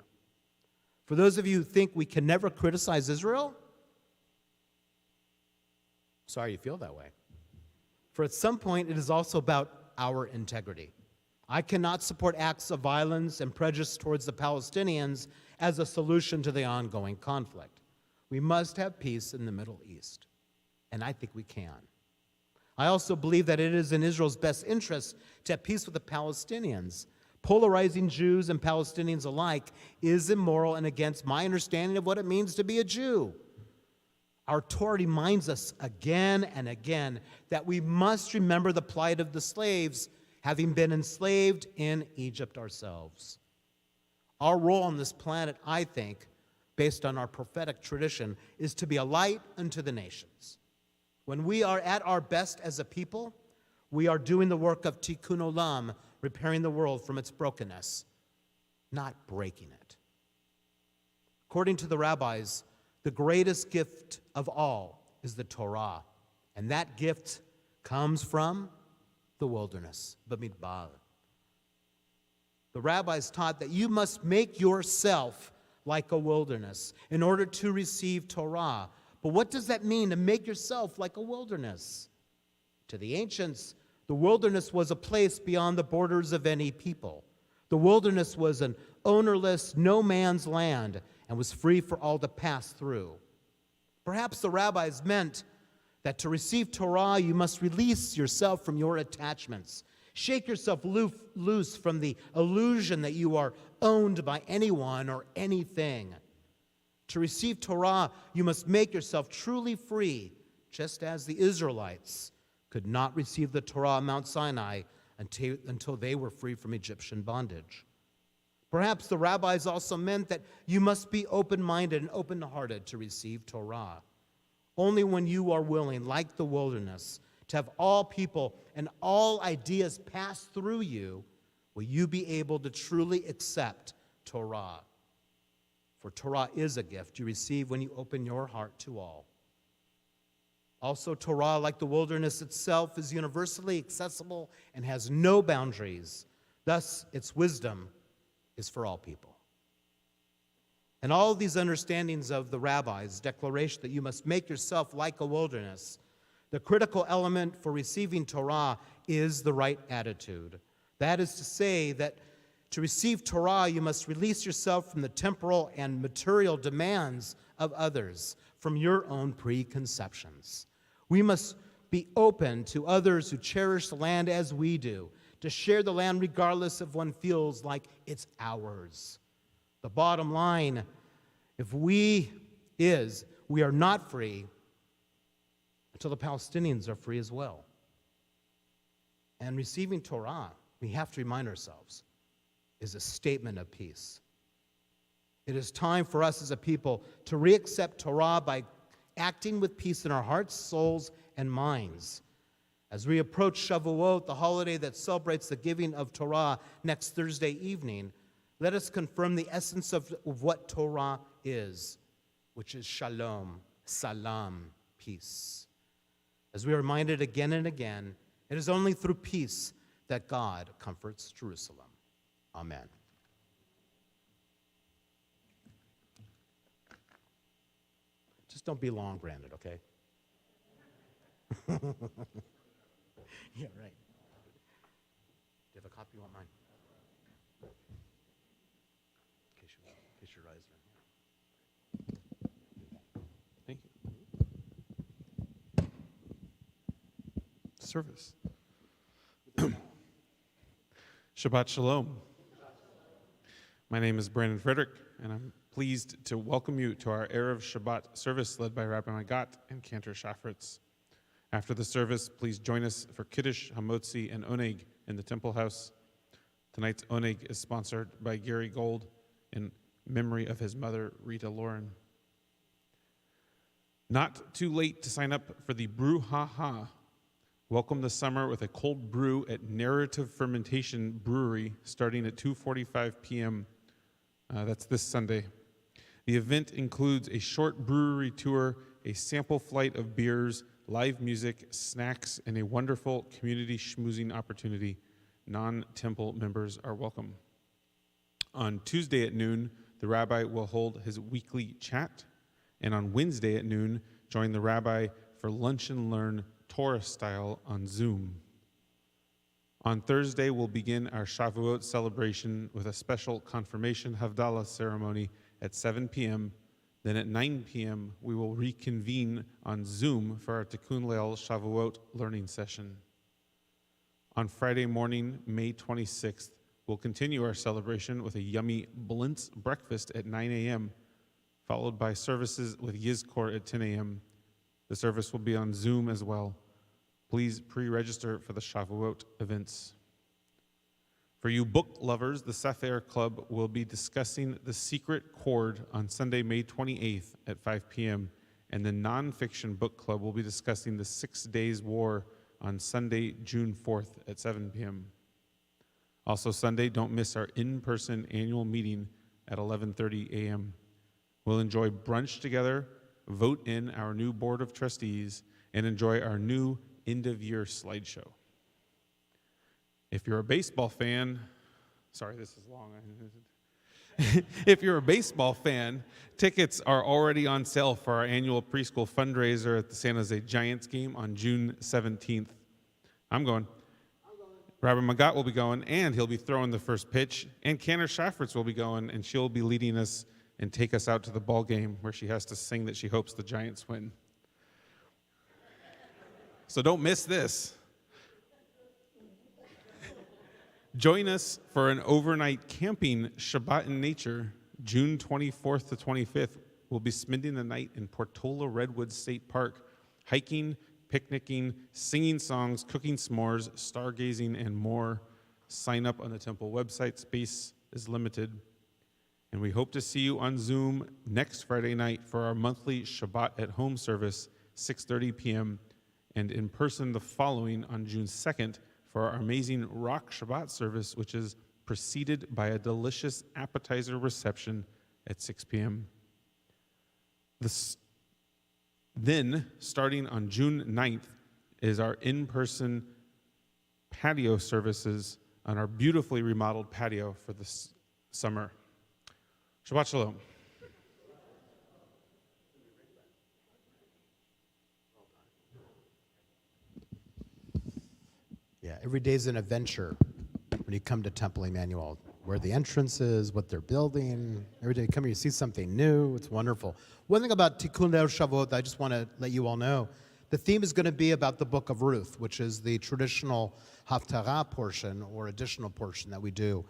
For those of you who think we can never criticize Israel, sorry you feel that way. For at some point, it is also about our integrity, I cannot support acts of violence and prejudice towards the Palestinians as a solution to the ongoing conflict. We must have peace in the Middle East, and I think we can. I also believe that it is in Israel's best interest to have peace with the Palestinians. Polarizing Jews and Palestinians alike is immoral and against my understanding of what it means to be a Jew. Our Torah reminds us again and again that we must remember the plight of the slaves, having been enslaved in Egypt ourselves. Our role on this planet, I think, based on our prophetic tradition, is to be a light unto the nations. When we are at our best as a people, we are doing the work of tikkun olam, repairing the world from its brokenness, not breaking it. According to the rabbis, the greatest gift of all is the Torah, and that gift comes from the wilderness, Bamidbar. The rabbis taught that you must make yourself like a wilderness in order to receive Torah. But what does that mean, to make yourself like a wilderness? To the ancients, the wilderness was a place beyond the borders of any people. The wilderness was an ownerless, no man's land and was free for all to pass through. Perhaps the rabbis meant that to receive Torah, you must release yourself from your attachments. Shake yourself loose from the illusion that you are owned by anyone or anything. To receive Torah, you must make yourself truly free, just as the Israelites could not receive the Torah on Mount Sinai until they were free from Egyptian bondage. Perhaps the rabbis also meant that you must be open-minded and open-hearted to receive Torah. Only when you are willing, like the wilderness, to have all people and all ideas pass through you, will you be able to truly accept Torah. For Torah is a gift you receive when you open your heart to all. Also, Torah, like the wilderness itself, is universally accessible and has no boundaries. Thus, its wisdom is for all people. And all of these understandings of the rabbis' declaration that you must make yourself like a wilderness, the critical element for receiving Torah is the right attitude. That is to say that to receive Torah, you must release yourself from the temporal and material demands of others, from your own preconceptions. We must be open to others who cherish the land as we do, to share the land regardless if one feels like it's ours. The bottom line, we are not free until the Palestinians are free as well. And receiving Torah, we have to remind ourselves, is a statement of peace. It is time for us as a people to reaccept Torah by acting with peace in our hearts, souls, and minds. As we approach Shavuot, the holiday that celebrates the giving of Torah next Thursday evening, let us confirm the essence of what Torah is, which is shalom, salam, peace. As we are reminded again and again, it is only through peace that God comforts Jerusalem. Amen. Just don't be long, Brandon, okay? Yeah, right. Do you have a copy? You want mine? In case your eyes are Thank you. Service. Shabbat Shalom. My name is Brandon Frederick, and I'm pleased to welcome you to our Erev Shabbat service led by Rabbi Magat and Cantor Shafritz. After the service, please join us for Kiddush, Hamotzi, and Oneg in the Temple House. Tonight's Oneg is sponsored by Gary Gold in memory of his mother, Rita Lauren. Not too late to sign up for the Brew Ha Ha. Welcome the summer with a cold brew at Narrative Fermentation Brewery starting at 2:45 p.m. That's this Sunday. The event includes a short brewery tour, a sample flight of beers, live music, snacks, and a wonderful community schmoozing opportunity. Non-temple members are welcome. On Tuesday at noon, the rabbi will hold his weekly chat, and on Wednesday at noon, join the rabbi for Lunch and Learn Torah style on Zoom. On Thursday, we'll begin our Shavuot celebration with a special confirmation Havdalah ceremony at 7 p.m. Then at 9 p.m., we will reconvene on Zoom for our Tikkun Leil Shavuot learning session. On Friday morning, May 26th, we'll continue our celebration with a yummy blintz breakfast at 9 a.m., followed by services with Yizkor at 10 a.m. The service will be on Zoom as well. Please pre-register for the Shavuot events. For you book lovers, the Sefer Club will be discussing The Secret Chord on Sunday, May 28th at 5 p.m., and the Nonfiction Book Club will be discussing The 6 Days War on Sunday, June 4th at 7 p.m. Also Sunday, don't miss our in-person annual meeting at 11:30 a.m. We'll enjoy brunch together, vote in our new Board of Trustees, and enjoy our new end-of-year slideshow. If you're a baseball fan, sorry, this is long. If you're a baseball fan, tickets are already on sale for our annual preschool fundraiser at the San Jose Giants game on June 17th. I'm going. Rabbi Magat will be going, and he'll be throwing the first pitch. And Canner Schaffertz will be going, and she'll be leading us and take us out to the ball game where she has to sing that she hopes the Giants win. So don't miss this. Join us for an overnight camping Shabbat in nature, June 24th to 25th. We'll be spending the night in Portola Redwood State Park, hiking, picnicking, singing songs, cooking s'mores, stargazing, and more. Sign up on the temple website. Space is limited. And we hope to see you on Zoom next Friday night for our monthly Shabbat at Home service, 6:30 p.m., and in person the following on June 2nd for our amazing Rock Shabbat service, which is preceded by a delicious appetizer reception at 6 p.m. Then, starting on June 9th, is our in-person patio services on our beautifully remodeled patio for this summer. Shabbat Shalom. Yeah, every day is an adventure when you come to Temple Emanu-El. Where the entrance is, what they're building. Every day you come here, you see something new. It's wonderful. One thing about Tikkun Leil Shavuot that I just want to let you all know, the theme is going to be about the book of Ruth, which is the traditional Haftarah portion or additional portion that we do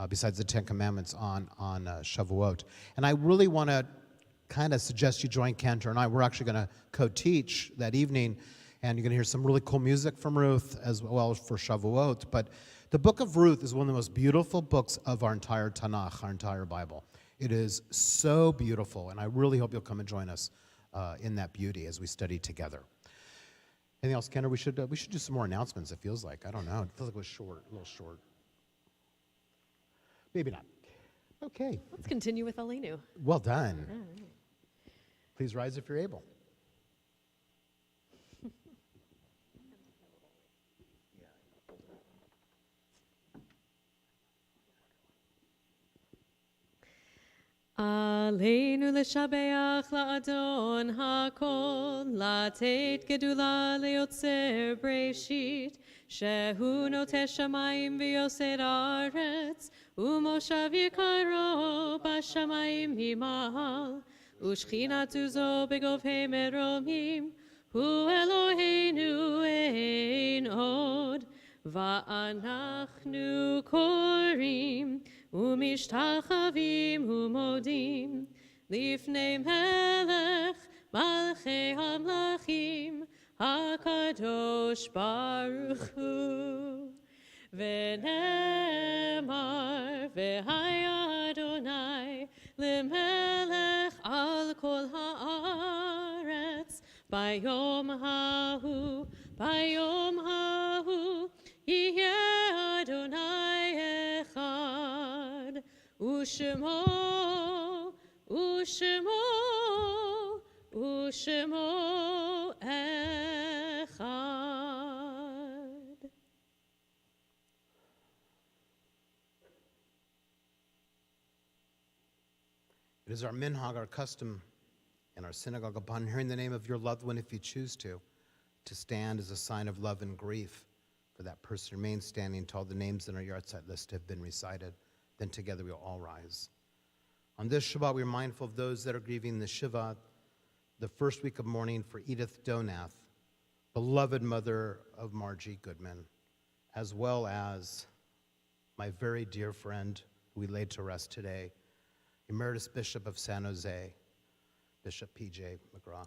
besides the Ten Commandments on Shavuot. And I really want to kind of suggest you join Cantor and I. We're actually going to co-teach that evening, and you're going to hear some really cool music from Ruth as well as for Shavuot. But the book of Ruth is one of the most beautiful books of our entire Tanakh, our entire Bible. It is so beautiful, and I really hope you'll come and join us in that beauty as we study together. Anything else, Kendra? We should do some more announcements, it feels like. I don't know. It feels like it was short, a little short. Maybe not. Okay. Let's continue with Aleinu. Well done. All right. Please rise if you're able. עלינו לשבח לאדון הכל, לתת גדולה ליוצר בראשית, שהוא נוטה שמיים ויוסד ארץ, ומושב יקרו בשמיים ממעל, ושכינת עוזו בגובהי מרומים, הוא אלוהינו אין עוד, ואנחנו קוראים, ומשתחווים ומודים לפני מלך מלכי המלכים הקדוש ברוך הוא. ונאמר והיה אדוני למלך על כל הארץ ביום ההוא יהיה אדוני אחד ושמו אחד. It is our minhag, our custom in our synagogue, upon hearing the name of your loved one, if you choose to stand as a sign of love and grief For that person to remain standing until the names in our yahrzeit list have been recited. Then together we'll all rise. On this Shabbat, we're mindful of those that are grieving the Shiva, the first week of mourning for Edith Donath, beloved mother of Margie Goodman, as well as my very dear friend who we laid to rest today, Emeritus Bishop of San Jose, Bishop P.J. McGraw.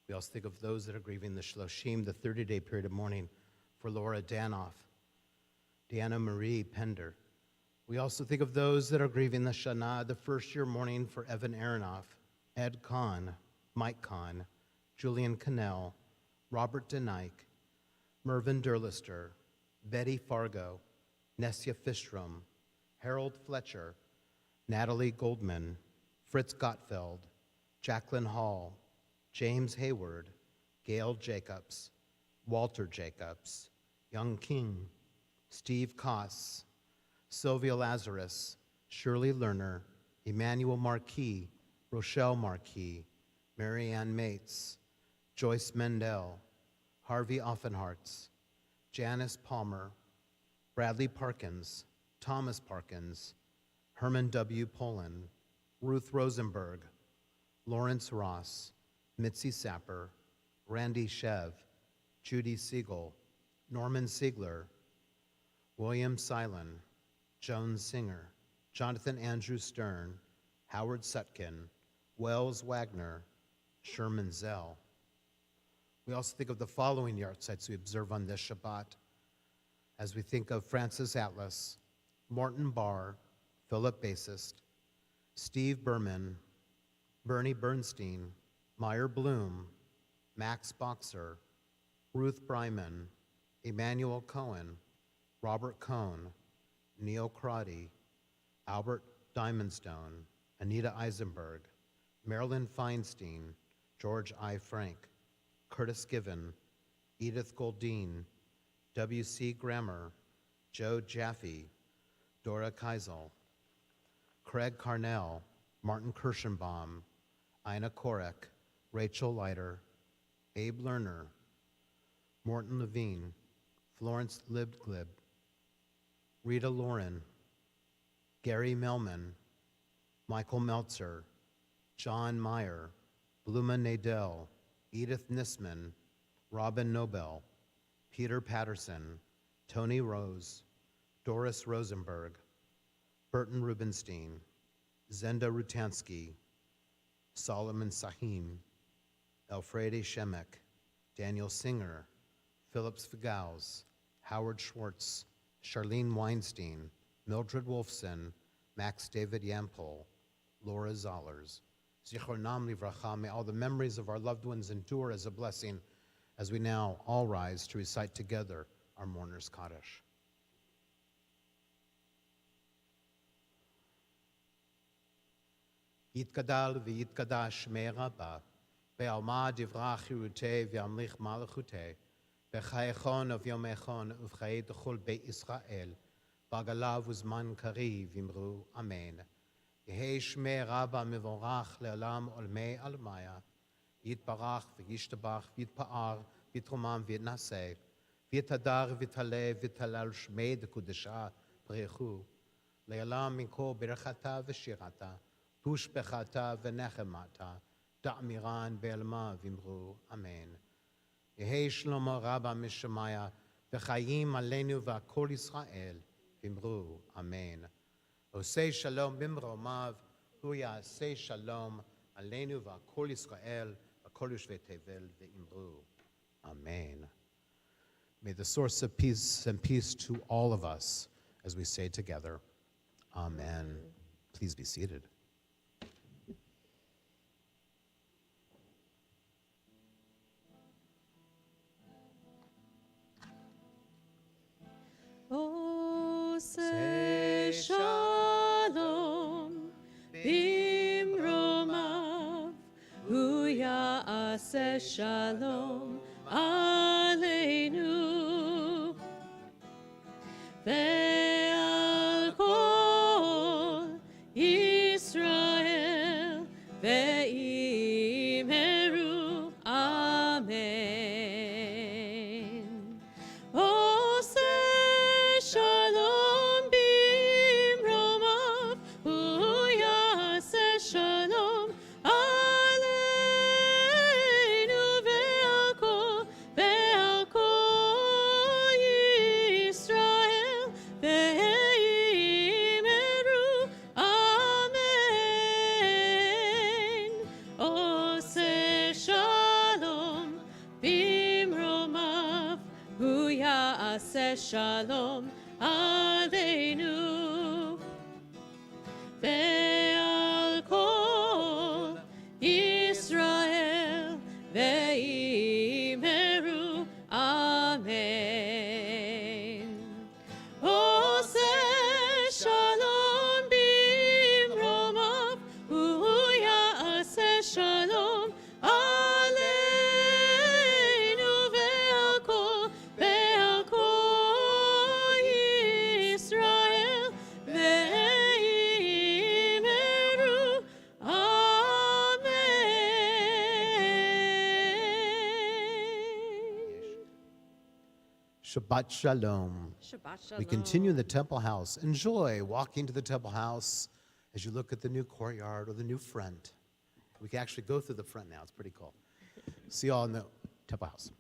We also think of those that are grieving the Shloshim, the 30-day period of mourning for Laura Danoff, Deanna Marie Pender. We also think of those that are grieving the Shana, the first-year mourning for Evan Aronoff, Ed Kahn, Mike Kahn, Julian Cannell, Robert DeNike, Mervyn Durlister, Betty Fargo, Nessia Fistrom, Harold Fletcher, Natalie Goldman, Fritz Gottfeld, Jacqueline Hall, James Hayward, Gail Jacobs, Walter Jacobs, Young King, Steve Koss, Sylvia Lazarus, Shirley Lerner, Emmanuel Marquis, Rochelle Marquis, Marianne Mates, Joyce Mendel, Harvey Offenhartz, Janice Palmer, Bradley Parkins, Thomas Parkins, Herman W. Poland, Ruth Rosenberg, Lawrence Ross, Mitzi Sapper, Randy Shev, Judy Siegel, Norman Siegler, William Silen, Joan Singer, Jonathan Andrew Stern, Howard Sutkin, Wells Wagner, Sherman Zell. We also think of the following yahrzeits we observe on this Shabbat as we think of Francis Atlas, Morton Barr, Philip Bassist, Steve Berman, Bernie Bernstein, Meyer Bloom, Max Boxer, Ruth Bryman, Emmanuel Cohen, Robert Cohn, Neil Crotty, Albert Diamondstone, Anita Eisenberg, Marilyn Feinstein, George I. Frank, Curtis Given, Edith Goldine, W.C. Grammer, Joe Jaffe, Dora Keisel, Craig Carnell, Martin Kirschenbaum, Ina Korek, Rachel Leiter, Abe Lerner, Morton Levine, Florence Libglib, Rita Lauren, Gary Melman, Michael Meltzer, John Meyer, Bluma Nadell, Edith Nisman, Robin Nobel, Peter Patterson, Tony Rose, Doris Rosenberg, Burton Rubenstein, Zenda Rutansky, Solomon Sahim, Alfredi Shemek, Daniel Singer, Phillips Fagaus, Howard Schwartz, Charlene Weinstein, Mildred Wolfson, Max David Yampol, Laura Zollers. Zichronam livracha, may all the memories of our loved ones endure as a blessing as we now all rise to recite together our mourner's Kaddish. Yitkadal v'yitkadash שמי רבה, בעלמא דברה חירותי וימליך מלכותי, בחייכון וביומייכון ובחיי דכל בית ישראל, בעגלה וזמן קריב אמרו אמן. יהי שמי רבה מבורך לעולם עולמי עלמיה, יתברך וישתבח ויתפאר ויתרומם ויתנשא, ויתהדר ויתעלה ויתהלל שמי דקודשה ברכו, לעולם מכל ברכתה ושירתה, תושבחתה ונחמתה, דאמירן בעלמה ואמרו אמן. יהי שלמה רבה משמיה, וחיים עלינו והכל ישראל, ואמרו אמן. עושה שלום במרומיו, הוא יעשה שלום עלינו והכל ישראל, וכל יושבי תבל, ואמרו amen. May the source of peace send peace to all of us as we say together, amen. Please be seated. Say shalom bimromav, hu ya'aseh shalom aleinu, ve'al kol Yisrael ve'imeru amen. Oh, shalom aleinu ve'al kol Yisrael ve'imeru amen. Oseh shalom bimromav u'ya'aseh shalom aleinu ve'al kol Yisrael ve'imeru amen. Shabbat Shalom. Shabbat shalom. We continue in the temple house. Enjoy walking to the temple house as you look at the new courtyard or the new front. We can actually go through the front now. It's pretty cool. See you all in the temple house.